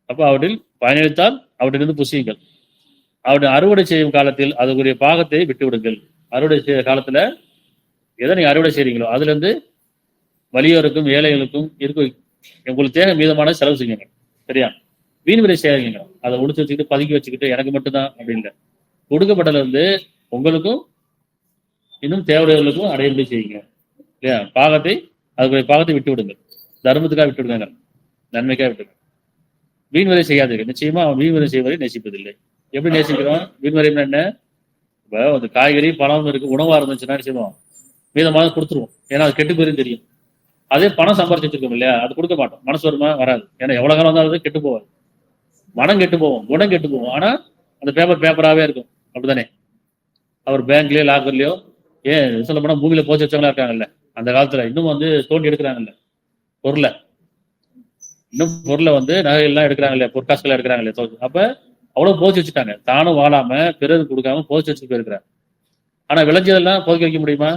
அப்ப அவற்றில் பயனளித்தால் அவற்றிலிருந்து புசியுங்கள். அவருடைய அறுவடை செய்யும் காலத்தில் அதுக்குரிய பாகத்தை விட்டு விடுங்கள். அறுவடை செய்ய காலத்துல எதை நீங்க அறுவடை செய்றீங்களோ அதுல இருந்து வலியோருக்கும் ஏழைகளுக்கும் இருக்கும் உங்களுக்கு தேவை மீதமான செலவு செய்யுங்க. சரியா? வீண் விலை செய்யாதீங்க. அதை உடிச்சு வச்சுக்கிட்டு பதுக்கி வச்சுக்கிட்டு எனக்கு மட்டும்தான் அப்படி இல்லை. கொடுக்கப்பட்டதுல இருந்து உங்களுக்கும் இன்னும் தேவையுள்ளவர்களுக்கும் அடையபடி செய்யுங்க இல்லையா? பாகத்தை அதுக்குரிய பாகத்தை விட்டு விடுங்க, தர்மத்துக்காக விட்டு விடுங்க, நன்மைக்காக விட்டுங்க. வீண் விலை செய்யாதீர்கள். நிச்சயமா அவன் வீண் விலை செய்வதை நேசிப்பதில்லை. எப்படி நேசிக்கிறோம்? வீண்வரையும் என்ன? இப்போ அந்த காய்கறி பழம் இருக்கு, உணவா இருந்துச்சுன்னா செய்வோம், மீதமாக கொடுத்துருவோம். ஏன்னா அது கெட்டு போயிரும் தெரியும். அதே பணம் சம்பாரிச்சு வச்சிருக்கோம் இல்லையா, அது கொடுக்க மாட்டோம். மனசு வருமா? வராது. ஏன்னா எவ்வளவு காலம் வந்தாலும் அது கெட்டு போவாது. மனம் கெட்டு போவோம், குணம் கெட்டு போவோம். ஆனா அந்த பேப்பராகவே இருக்கும். அப்படித்தானே? அவர் பேங்க்லயோ லாக்கர்லயோ, ஏன் சொல்ல போனா பூமியில போச்சு வச்சவங்களா இருக்காங்கல்ல அந்த காலத்துல, இன்னும் தோண்டி எடுக்கிறாங்கல்ல பொருளை, இன்னும் பொருளை நகைகள்லாம் எடுக்கிறாங்க இல்லையா, பொற்காசுகள் எடுக்கிறாங்க இல்லையா. அப்ப அவ்வளவு போச்சு வச்சுட்டாங்க. தானும் வாழாம பிறகு கொடுக்காம போச்சு வச்சுட்டு போயிருக்கிறாங்க. ஆனா விளைஞ்சதெல்லாம் போச்சு வைக்க முடியுமா?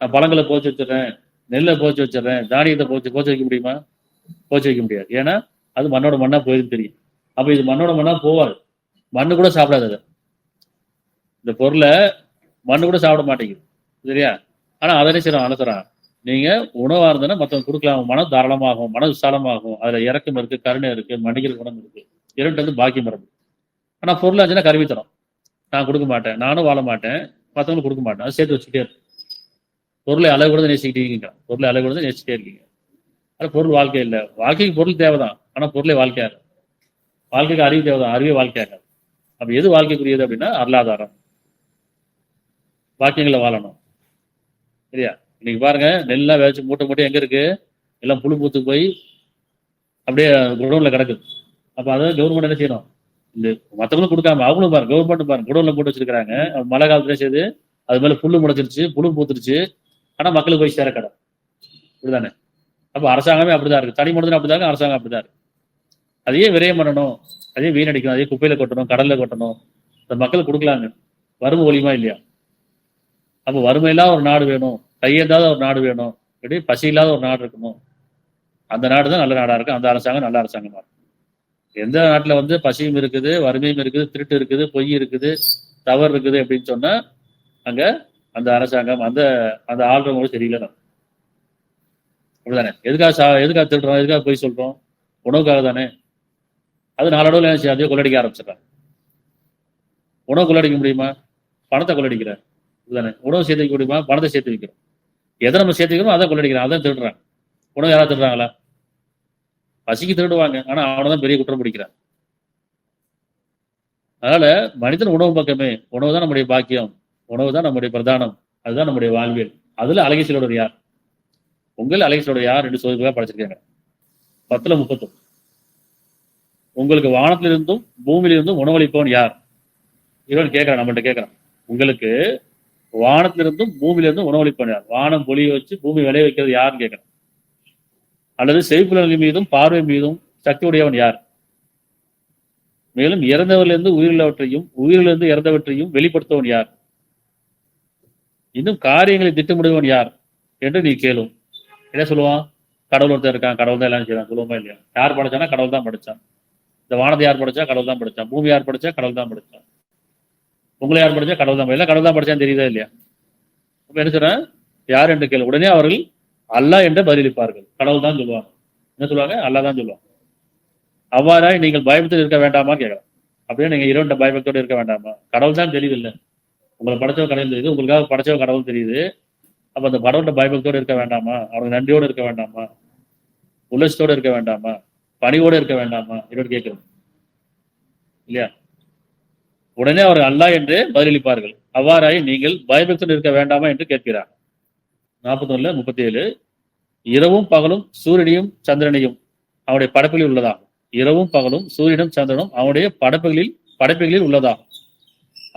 நான் பழங்களை போச்சு வச்சிடறேன், நெல்லை போச்சு வச்சிடறேன், தானியத்தை போச்சு வைக்க முடியுமா? போச்சு வைக்க முடியாது. ஏன்னா அது மண்ணோட மண்ணா போயிருக்கு தெரியும். அப்ப இது மண்ணோட மண்ணா போவாது. மண்ணு கூட சாப்பிடாது. அது இந்த பொருளை மண்ணு கூட சாப்பிட மாட்டேங்குது. சரியா? ஆனா அதனே சரி அனுசுறான், நீங்க உணவா இருந்ததுன்னா மற்றவங்க கொடுக்கலாம், மனம் தாராளமாகும், மன விசாலமாகும், அதுல இறக்கம் இருக்கு, கருணை இருக்கு, மனிதர் குணம் இருக்கு, 2 பாக்கியம் வரணும். ஆனா பொருள் ஆச்சுன்னா கருவி தரும். நான் கொடுக்க மாட்டேன், நானும் வாழ மாட்டேன், மற்றவங்களுக்கு கொடுக்க மாட்டேன், அது சேர்த்து வச்சுக்கிட்டே இருக்கு. பொருளை அளவு கூட நேசிக்கிட்டே இருக்கீங்க, பொருளை அளவு கூட நேசிக்கிட்டே இருக்கீங்க. அது பொருள் வாழ்க்கை இல்லை. வாழ்க்கைக்கு பொருள் தேவைதான், ஆனா பொருளே வாழ்க்கையாது. வாழ்க்கைக்கு அறிவு தேவைதான், அறிவே வாழ்க்கையாகாது. அப்ப எது வாழ்க்கைக்குரியது அப்படின்னா அருளாதாரம். வாக்கியங்களை வாழணும். சரியா? இன்னைக்கு பாருங்க, நெல்லாம் விளைச்சு மூட்டை மூட்டை எங்க இருக்கு? எல்லாம் புழு பூத்து போய் அப்படியே குடோன்ல கிடக்குது. அப்ப அதை கவர்மெண்ட் என்ன செய்யணும்? இந்த மற்றவங்களும் கொடுக்காம அவங்களும் பாருங்க, கவர்மெண்ட் பாருங்க குடோன்ல போட்டு வச்சிருக்காங்க. மழை காலத்துல செய்து அது மேல புல்லு முளைச்சிருச்சு, புழு பூத்துருச்சு. ஆனா மக்களுக்கு போய் சேர கடை. இப்படிதானே? அப்ப அரசாங்கமே அப்படிதான் இருக்கு, தனி மனிதன் அப்படிதான் இருக்கு, அரசாங்கம் அப்படிதான் இருக்கு. அதையே விரயம் பண்ணணும், அதையே வீணடிக்கணும், அதையே குப்பையில கொட்டணும், கடல்ல கொட்டணும். இந்த மக்களுக்கு கொடுக்கலாங்க. வறுமை ஒழியுமா இல்லையா? அப்ப வறுமை இல்லாத ஒரு நாடு வேணும், கையேந்தாத ஒரு நாடு வேணும், இப்படி பசி இல்லாத ஒரு நாடு இருக்கணும். அந்த நாடு தான் நல்ல நாடா இருக்கு, அந்த அரசாங்கம் நல்ல அரசாங்கமா இருக்கு. எந்த நாட்டுல வந்து பசியும் இருக்குது, வறுமையும் இருக்குது, திருட்டு இருக்குது, பொய் இருக்குது, தவறு இருக்குது அப்படின்னு சொன்னா அங்க அந்த அரசாங்கம், அந்த அந்த ஆள்றவங்க சரியில்லை. அப்படிதானே? எதுக்காக திருடுறோம், எதுக்காக பொய் சொல்றோம்? உணவுக்காக தானே. அது நாளடைவில் என்ன செய்ய, அதே கொள்ளடிக்க ஆரம்பிச்சிடறாங்க. உணவு கொள்ளடிக்க முடியுமா? பணத்தை கொள்ளடிக்கிற. இதுதானே? உணவு சேர்த்து வைக்க முடியுமா? பணத்தை சேர்த்து வைக்கிறோம். எதை நம்ம சேர்த்து வைக்கிறோம் அதை கொள்ளடிக்கிறோம், அதான் திருடுறாங்க. உணவு யாராவது திருடுறாங்களா? பசிக்கு திருடுவாங்க, ஆனா அவனதான் பெரிய குற்றம் பிடிக்கிறான். அதனால மனிதன் உணவு பக்கமே. உணவு தான் நம்முடைய பாக்கியம், உணவு தான் நம்முடைய பிரதானம், அதுதான் நம்முடைய வாழ்வியல். அதுல அழகேசலோட யார்? உங்கள் அழகேசலோட யார் என்று சோதனைக்காக படைச்சிருக்காங்க. 10:31. உங்களுக்கு வானத்திலிருந்தும் பூமியிலிருந்தும் உணவளிப்பவன் யார்? இவன் கேட்கிறான், நம்மள்ட்ட கேட்கிறான். உங்களுக்கு வானத்திலிருந்தும் பூமியிலிருந்தும் உணவளிப்பவன் யார்? வானம் பொழிய வச்சு பூமி விளைய வைக்கிறது யாருன்னு கேட்கிறான். அல்லது செவிப்புலன்கள் மீதும் பார்வை மீதும் சக்தி உடையவன் யார்? மேலும் இறந்தவரிலிருந்து உயிருள்ளவற்றையும் உயிரிலிருந்து இறந்தவற்றையும் வெளிப்படுத்துவன் யார்? இன்னும் காரியங்களை திட்டமிடுவன் யார் என்று நீ கேளும். என்ன சொல்லுவான்? கடவுள் ஒருத்தர் இருக்கான், கடவுள் தான் எல்லாம் செய்யறான் சொல்லுவோமா இல்லையா? யார் படைச்சானா? கடவுள் தான் படைச்சான். இந்த வானத்தை யார் படைச்சா? கடவுள் தான் படைச்சான். பூமி யார் படைச்சா? கடவுள் தான் படைச்சான். உங்களை யார் படைச்சா? கடவுள் தான். எல்லாம் கடவுள் தான் படைச்சான்னு தெரியுதா இல்லையா? அப்ப என்ன சொல்றேன்? யார் என்று கேளு. உடனே அவர்கள் அல்லாஹ் என்று பதிலளிப்பார்கள். கடவுள் தான் சொல்லுவாங்க. என்ன சொல்லுவாங்க? அல்லாஹ் தான் சொல்லுவாங்க. அவ்வாறாய் நீங்கள் பயபக்தியில் இருக்க வேண்டாமா கேட்கலாம். அப்படியே நீங்க இறைவன் பயபக்தியோடு இருக்க வேண்டாமா? கடவுள் தான் தெரியுது இல்ல, உங்களை படைச்சவன் கடவுள் தெரியுது, உங்களுக்காக படைச்சவன் கடவுள் தெரியுது. அப்ப அந்த கடவுள்கிட்ட பயபக்தியோடு இருக்க வேண்டாமா? அவனுக்கு நன்றியோடு இருக்க வேண்டாமா? உல்லசத்தோடு இருக்க வேண்டாமா? பணிவோடு இருக்க வேண்டாமா? இறைவன் கேட்கிறோம் இல்லையா? உடனே அவர் அல்லாஹ் என்று பதிலளிப்பார்கள். அவ்வாறாய் நீங்கள் பயபக்தியோடு இருக்க வேண்டாமா என்று கேட்கிறார். 41:37. இரவும் பகலும் சூரியனையும் சந்திரனையும் அவனுடைய படைப்புகளில் உள்ளதாகும். இரவும் பகலும் சூரியனும் சந்திரனும் அவனுடைய படைப்புகளில் உள்ளதாகும்.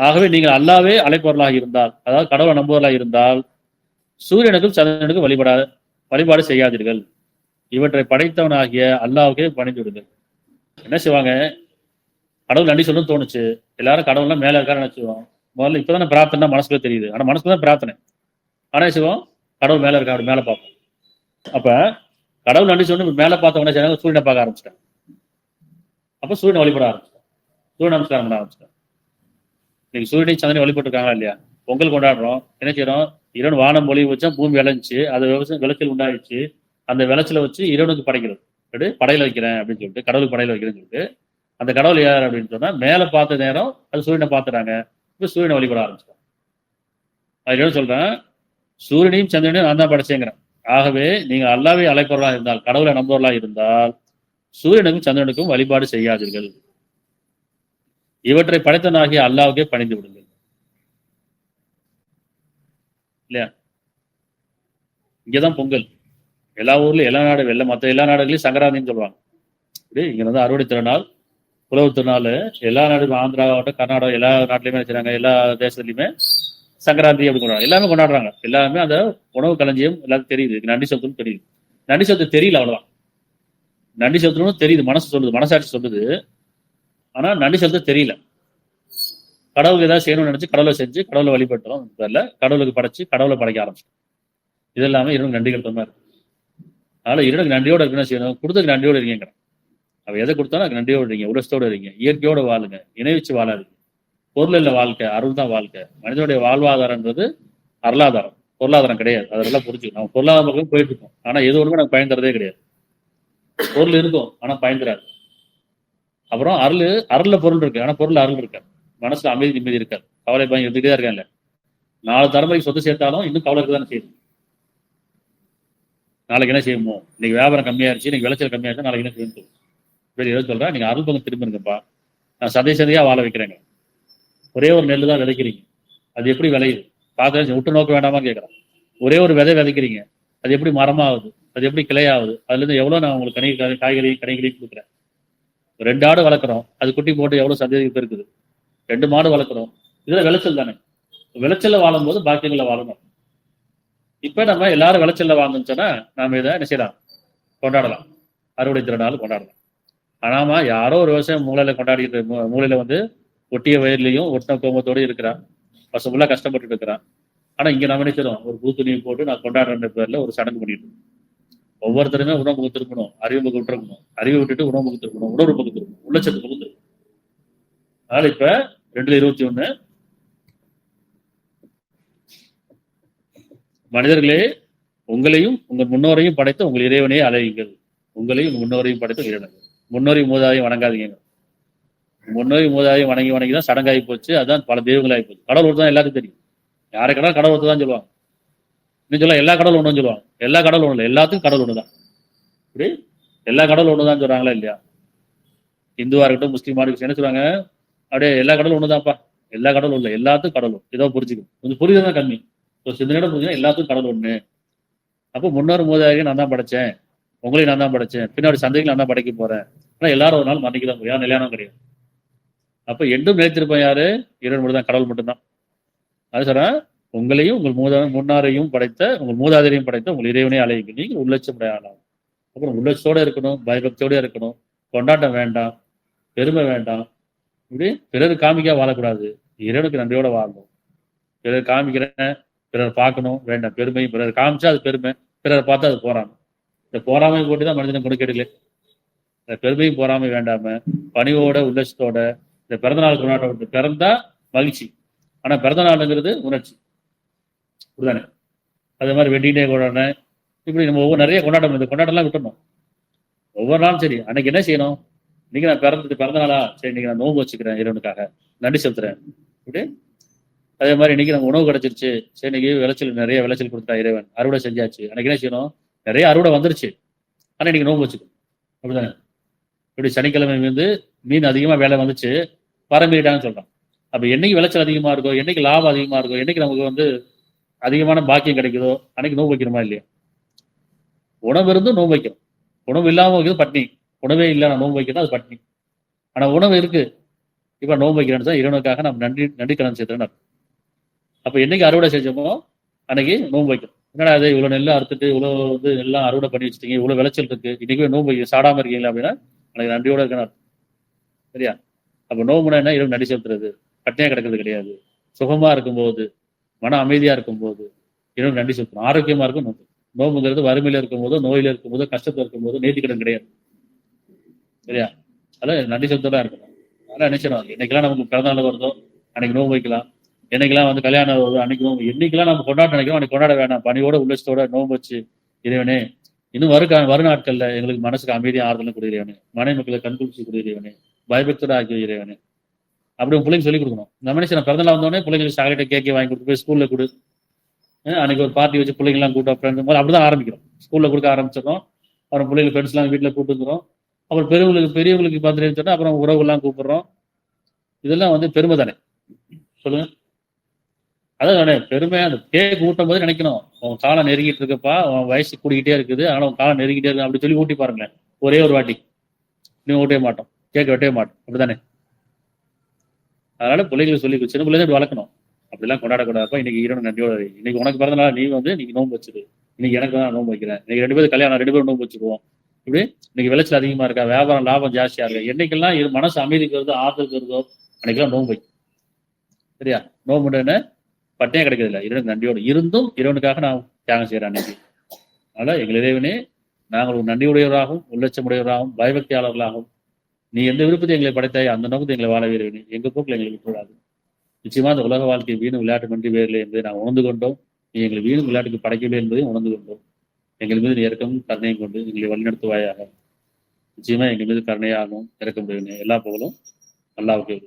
ஆகவே நீங்கள் அல்லாவே அழைப்பவர்களாக இருந்தால், அதாவது கடவுளை நம்புவர்களாக இருந்தால், சூரியனுக்கும் சந்திரனுக்கும் வழிபாடு செய்யாதீர்கள். இவற்றை படைத்தவனாகிய அல்லாவுக்கே பணிந்து விடுங்கள். என்ன செய்வாங்க? கடவுள் நன்றி சொல்லணும்னு தோணுச்சு, எல்லாரும் கடவுள்லாம் மேல இருக்காரு நினைச்சுவோம். முதல்ல இப்பதானே பிரார்த்தனை மனசுக்குள்ள தெரியுது, ஆனா மனசுக்குதான் பிரார்த்தனை. ஆனா செய்வோம், கடவுள் மேல இருக்கா, அப்படி மேல பார்ப்போம். அப்ப கடவுள் நன்றி சொல்லணும் மேல பார்த்தவங்க செய்யறாங்க, சூரியனை பார்க்க ஆரம்பிச்சிட்டாங்க. அப்ப சூரியனை வழிபட ஆரம்பிச்சிட்டாங்க, சூரிய நமஸ்காரம் பண்ண ஆரம்பிச்சிட்டாங்க. இன்னைக்கு சூரியனை சந்திரனை வழிபட்டு இருக்காங்களா இல்லையா? பொங்கல் கொண்டாடுறோம், என்ன செய்யறோம்? இறைவன் வானம் மொழி வச்சா பூமி விளைஞ்சு, அது விளைச்சல் உண்டாயிடுச்சு. அந்த விளைச்சலை வச்சு இறைவனுக்கு படைக்கிறது, படையில வைக்கிறேன் அப்படின்னு சொல்லிட்டு, கடவுளுக்கு படையில வைக்கிறேன்னு சொல்லிட்டு, அந்த கடவுள் யார் அப்படின்னு சொன்னா மேல பார்த்த நேரம் அது சூரியனை பார்த்துட்டாங்க. இப்ப சூரியனை வழிபட ஆரம்பிச்சிட்டாங்க. அது சொல்றேன், சூரியனையும் சந்திரனையும் நான் தான் படைச்சேங்கிறேன். ஆகவே நீங்க அல்லாவே அழைப்பவர்களாக இருந்தால், கடவுளை நம்புவர்களாக இருந்தால், சூரியனுக்கும் சந்திரனுக்கும் வழிபாடு செய்யாதீர்கள். இவற்றை படைத்தனாகிய அல்லாவுக்கே பணிந்து விடுங்கள். இல்லையா? இங்கதான் பொங்கல். எல்லா ஊர்லயும் எல்லா நாடு மற்ற எல்லா நாடுகளையும் சங்கராந்தின்னு சொல்லுவாங்க. இங்க வந்து அறுவடை திருநாள், உழவு திருநாள் எல்லா நாடும், ஆந்திராவாகட்டும் கர்நாடகா எல்லா நாட்டிலையுமே வச்சுறாங்க. எல்லா தேசத்துலையுமே சங்கராந்தி அப்படி கொண்டாடுறாங்க, எல்லாமே கொண்டாடுறாங்க. எல்லாருமே அந்த உணவு களஞ்சியம் எல்லாருக்கும் தெரியுது, நன்றி செலுத்தணும் தெரியுது. நன்றி செலுத்த தெரியல, அவ்வளவுதான். நன்றி செலுத்தணும் தெரியுது, மனசு சொல்லுது, மனசாட்சி சொல்லுது. ஆனா நன்றி செலுத்த தெரியல. கடவுளுக்கு ஏதாவது செய்யணும்னு நினைச்சு கடவுளை செஞ்சு கடவுளை வழிபட்டோம், கடவுளுக்கு படைச்சு கடவுளை படைக்க ஆரம்பிச்சோம். இது எல்லாமே இறைவனுக்கு நன்றிகள் தான் இருக்கு. அதனால இறைவனுக்கு நன்றியோட இருக்குன்னு செய்யணும், கொடுத்ததுக்கு நன்றியோடு இருக்கீங்க. அவ எதை கொடுத்தாலும் அதுக்கு நன்றியோடு இருக்கீங்க, உலகத்தோடு இருக்கீங்க, இயற்கையோட வாழுங்க, இணை வச்சு வாழாதீங்க. பொருள் இல்லை வாழ்க்கை, அருள் தான் வாழ்க்கை. மனிதனுடைய வாழ்வாதாரன்றது அருளாதாரம், பொருளாதாரம் கிடையாது. அதெல்லாம் புரிஞ்சுக்கணும். நம்ம பொருளாதார பக்கம் போயிட்டு இருக்கோம், ஆனா எது ஒன்றுமே நமக்கு பயன் தரதே கிடையாது. பொருள் இருக்கும் ஆனா பயன் தராது. அப்புறம் அருள்ல பொருள் இருக்கு, ஆனா பொருள் அருள் இருக்காது. மனசுல அமைதி நிம்மதி இருக்காது, கவலை பயம் இருந்துகிட்டே இருக்காங்கல்ல. 4 தலைமுறைக்கு சொத்து சேர்த்தாலும் இன்னும் கவலை இருக்குதானே செய்யுது. நாளைக்கு என்ன செய்யணும், இன்னைக்கு வியாபாரம் கம்மியாயிருச்சு, இன்னைக்கு விளைச்சல் கம்மியாயிருச்சு, நாளைக்கு என்ன செய்யணும். சரி எதை சொல்றேன், நீங்க அருள் பக்கம் திரும்புங்கப்பா, நான் சதை சதையா வாழ வைக்கிறேங்க. ஒரே ஒரு நெல் தான் விதைக்கிறீங்க, அது எப்படி விளையுது பார்க்க விட்டு நோக்க வேண்டாமா கேட்கறேன். ஒரே ஒரு விதை விதைக்கிறீங்க, அது எப்படி மரமாகுது, அது எப்படி கிளையாகுது, அதுல இருந்து எவ்வளவு நான் உங்களுக்கு காய்கறியும் கனிகளையும் கொடுக்குறேன். 2 ஆடு வளர்க்குறோம், அது குட்டி போட்டு எவ்வளவு சந்தேகம் இருக்குது. 2 மாடு வளர்க்குறோம், இதுல விளைச்சல் தானே. விளைச்சல்ல வாழும்போது பாக்கியங்கள வாழணும். இப்ப நம்ம எல்லாரும் விளைச்சல்ல வாங்கன்னு சொன்னா நாம இதை என்ன செய்யலாம், கொண்டாடலாம், அறுவடை திருநாள் கொண்டாடலாம். ஆனாமா யாரோ ஒரு விவசாயம் மூலையில கொண்டாடிட்டு மூலையில வந்து ஒட்டிய வயர்லையும் ஒட்டின கோபத்தோடு இருக்கிறான், பசங்களா கஷ்டப்பட்டு இருக்கிறான். ஆனா இங்க நம்ம நினைக்கிறோம் ஒரு பூ துணியை போட்டு நான் கொண்டாடுற பேர்ல ஒரு சடங்கு பண்ணிட்டு. ஒவ்வொருத்தருமே உணவு பகுத்து இருக்கணும், அறிவு பகுத்து இருக்கணும், அறிவை விட்டுட்டு உணவு பகுத்து இருக்கணும், உணர்வு பகுத்து இருக்கணும், உள்ளச்சத்து பகுத்து இருக்கணும். அதனால இப்ப 2021 மனிதர்களே, உங்களையும் உங்கள் முன்னோரையும் படைத்த உங்கள் இறைவனையே அலையுங்கள். உங்களையும் உங்கள் முன்னோரையும் படைத்த இறைவனை, முன்னோரையும் மூதாதையும் வணங்காதீங்க. முன்னோரையும் மூதாதையும் வணங்கி வணங்கி தான் சடங்காகி போச்சு. அதுதான் பல தெய்வங்களாகி போச்சு. கடவுள் ஒருத்தான் எல்லாருக்கும் தெரியும். யாரை கடவுள் கடவுள் ஒருத்தான் சொல்லுவாங்க. இன்னும் சொல்ல எல்லா கடவுள் ஒன்றும் சொல்லுவாங்க. எல்லா கடவுள் ஒண்ணு இல்லை, எல்லாத்துக்கும் கடவுள் ஒண்ணுதான். இப்படி எல்லா கடவுள் ஒண்ணுதான் சொல்றாங்களா இல்லையா? இந்துவா இருக்கட்டும், முஸ்லீமா இருக்கட்டும், என்ன சொல்றாங்க, அப்படியே எல்லா கடவுள் ஒண்ணுதான்ப்பா, எல்லா கடவுளும் இல்லை, எல்லாத்துக்கும் கடவுள் ஏதோ புரிஞ்சுக்கணும். கொஞ்சம் புரியுது தான் கம்மி. சிந்தனையோட புரிஞ்சுன்னா எல்லாத்துக்கும் கடவுள் ஒண்ணு. அப்போ முன்னோர் மூதாதையும் நான் தான் படைச்சேன், உங்களையும் நான் தான் படைச்சேன், பின்னாடி சந்தைகள் நான் தான் படைக்க போறேன். ஆனா எல்லாரும் ஒரு நாள் மன்னிக்க தான் முடியும், நிலையானம் கிடையாது. அப்ப என்றும் நிலைத்திருப்பேன் யாரு, இறைவன் மட்டும் தான், கடவுள் மட்டும்தான். அது சொல்றேன், உங்களையும் உங்கள் முன்னாரையும் படைத்த உங்கள் மூதாதையரையும் படைத்த உங்கள் இறைவனே அழையுங்க. நீங்கள் உள்ளட்சம் ஆகலாம். அப்புறம் உள்ளட்சத்தோட இருக்கணும், பயபக்தியோட இருக்கணும், கொண்டாட்டம் வேண்டாம், பெருமை வேண்டாம். இப்படி பிறர் காமிக்கா வாழக்கூடாது, இறைவனுக்கு நன்றியோட வாழணும். பிறர் காமிக்கிறேன், பிறர் பார்க்கணும் வேண்டாம், பெருமை. பிறர் காமிச்சா அது பெருமை, பிறர் பார்த்தா அது போறாமை. இந்த போராமை போட்டு தான் மனிதனை கொடுக்கெடுக்கல. இந்த பெருமையும் போராமை வேண்டாம பணிவோட உள்ளட்சத்தோட இந்த பிறந்த நாள் கொண்டாட்டம். பிறந்தா மகிழ்ச்சி, ஆனா பிறந்த நாளுங்கிறது உணர்ச்சி. அப்படிதானே? அதே மாதிரி வெட்டிங் டே கொண்டாடுறேன், இப்படி நம்ம ஒவ்வொரு நிறைய கொண்டாட்டம், இந்த கொண்டாட்டம்லாம் விட்டுறணும். ஒவ்வொரு நாளும் சரி, அன்னைக்கு என்ன செய்யணும், இன்னைக்கு நான் பிறந்த நாளா, சரி இன்னைக்கு நான் நோன்பு வச்சுக்கிறேன், இறைவனுக்காக நன்றி செலுத்துறேன். இப்படி அதே மாதிரி இன்னைக்கு நம்ம உணவு கிடைச்சிருச்சு, சரி இன்னைக்கு நிறைய விளைச்சல் கொடுத்தா இறைவன், அறுவடை செஞ்சாச்சு, அன்னைக்கு என்ன செய்யணும், நிறைய அறுவடை வந்துருச்சு, ஆனா இன்னைக்கு நோன்பு வச்சுக்கணும். அப்படிதானே? இப்படி சனிக்கிழமை வந்து மீன் அதிகமா வேலை வந்துச்சு, பரம்பிட்டான்னு சொல்றான். அப்ப என்னைக்கு விளைச்சல் அதிகமா இருக்கோ, என்னைக்கு லாபம் அதிகமா இருக்கோ, என்னைக்கு நமக்கு வந்து அதிகமான பாக்கியம் கிடைக்குதோ அன்னைக்கு நோன்பு வைக்கிறோமா இல்லையா? உணவு இருந்தும் நோன்பு வைக்கிறோம், உணவு இல்லாம வைக்கிறது பட்னி. உணவே இல்லை நான் நோன்பு வைக்கிறேன், அது பட்னி. ஆனா உணவு இருக்கு, இப்ப நோன்பு வைக்கிறேன்னு தான் இறைவனுக்காக நம்ம நன்றி கடன் சேர்த்துறேன்னு. அப்ப என்னைக்கு அறுவடை செஞ்சோமோ அன்னைக்கு நோன்பு வைக்கணும். என்னடா அது இவ்வளவு நெல்லை அறுத்துட்டு இவ்வளவு வந்து எல்லாம் அறுவடை பண்ணி வச்சுட்டீங்க, இவ்வளவு விளைச்சல் இருக்கு, இன்னைக்கு நோன்பு வைக்க சாடாம இருக்கீங்களா அப்படின்னா எனக்கு நன்றியோட இருக்கணும், சரியா? அப்ப நோம்புனா என்ன, இறைவன் நன்றி செலுத்துறது, பட்னியா கிடக்கிறது கிடையாது. சுகமா இருக்கும்போது, மன அமைதியா இருக்கும்போது இறைவன் நன்றி செலுத்தணும். ஆரோக்கியமா இருக்கும் நோம்பு. நோம்புங்கிறது வறுமையில இருக்கும்போதோ, நோயில இருக்கும்போதோ, கஷ்டத்துல இருக்கும்போது நேர்த்திக்கடன் கிடையாது, சரியா? அதெல்லாம் நன்றி செலுத்ததான் இருக்கணும். அதெல்லாம் நினைச்சிடும், இன்னைக்கெல்லாம் நமக்கு பிறந்தநாள் வருதோ அன்னைக்கு நோம்பு வைக்கலாம், என்னைக்கெல்லாம் வந்து கல்யாணம் வருதோ அன்னைக்கு நோம்பு, என்னைக்கெல்லாம் நம்ம கொண்டாட நினைக்கிறோம் அன்னைக்கு கொண்டாட வேணாம். பணியோட உள்ளச்சத்தோட நோம்பு வச்சு, இறைவனே இன்னும் வரும் நாட்கள்ல எங்களுக்கு மனசுக்கு அமைதியா ஆறுதலும் கொடு இறைவனே, மனை மக்களை கண்குளிச்சு கொடு இறைவனே, பயபக்தோட ஆக்கிய இறைவனே. அப்படி பிள்ளைங்க சொல்லிக் கொடுக்கணும். நம்ம நினைச்சு நான் பிறந்தநாள் வந்தோடனே பிள்ளைங்களுக்கு சாக்லேட்டை கேக்கே வாங்கி கொடுத்து போய் ஸ்கூல்ல கொடு, அன்னைக்கு ஒரு பார்ட்டி வச்சு பிள்ளைங்கலாம் கூட்டம் ஃப்ரெண்டு போது அப்படிதான் ஆரம்பிக்கிறோம். ஸ்கூல்ல கொடுக்க ஆரம்பிச்சிடறோம், அப்புறம் பிள்ளைங்க ஃப்ரெண்ட்ஸ்லாம் வீட்டில் கூப்பிட்டு வந்துடும். அப்புறம் பெரியவங்களுக்கு பர்த்டே சொன்னா அப்புறம் உறவுலாம் கூப்பிடுறோம். இதெல்லாம் வந்து பெருமை தானே, சொல்லுங்க? அதான் பெருமை. அந்த கேக் ஊட்டும் போது நினைக்கணும், உன் காலம் நெருங்கிட்டு இருக்கப்பா, உன் வயசு கூடிக்கிட்டே இருக்குது, அதனால உன் காலம் நெருங்கிட்டே இருக்கு அப்படி சொல்லி ஊட்டி பாருங்களேன். ஒரே ஒரு வாட்டி நீ ஊட்டவே மாட்டோம், கேட்க வெட்டவே மாட்டோம், அப்படித்தானே? அதனால பிள்ளைகளை சொல்லி சின்ன பிள்ளைங்க வளர்க்கணும், அப்படிலாம் கொண்டாடக்கூடாதுப்பா. இன்னைக்கு இறைவன் நன்றியோட, இன்னைக்கு உனக்கு பிறந்தனால நீ வந்து இன்னைக்கு நோன்பு வச்சிரு, இன்னைக்கு எனக்கு தான் நோன்பு வைக்கிறேன், இன்னைக்கு 2 பேரும் கல்யாணம், 2 பேரும் நோன்பு வச்சுக்குவோம். இப்படி இன்னைக்கு விளைச்சல் அதிகமா இருக்கா, வியாபாரம் லாபம் ஜாஸ்தியா இருக்கா, என்னைக்கெல்லாம் மனசு அமைதிக்கு வருதோ ஆறுதலுக்கு வருதோ அன்னைக்கெல்லாம் நோன்பு வைக்கும், சரியா? நோன்புன்னு பட்டையா கிடைக்கிறது இல்லை, இறைவனுக்கு நன்றியோடு இருந்தும் இறைவனுக்காக நான் தியாகம் செய்யறேன் அன்னைக்கு. அதனால எங்கள் இறைவனே, நாங்கள் ஒரு நன்றியுடையவராகவும் உள்ளட்சமுடையவராகவும் பயபக்தியாளர்களாகவும் நீ எந்த விருப்பத்தை எங்களை படைத்தாய் அந்த நோக்கத்தை எங்களை வாழ வீரவனே, எங்க போக்கில் எங்களை விட்டுவிடாது. நிச்சயமா அந்த உலக வாழ்க்கை வீணும் விளையாட்டு நன்றி வேறில்லை என்பதை நாங்கள் உணர்ந்து கொண்டோம். நீ எங்களை வீணும் விளையாட்டுக்கு படைக்கவில்லை என்பதையும் உணர்ந்து கொண்டோம். எங்கள் மீது இறக்கமும் கருணையும் கொண்டு எங்களை வழிநடத்துவாயாக. நிச்சயமா எங்கள் மீது கருணையாகவும் இறக்க முடியும். எல்லா புகழும் அல்லாஹ்வுக்கே.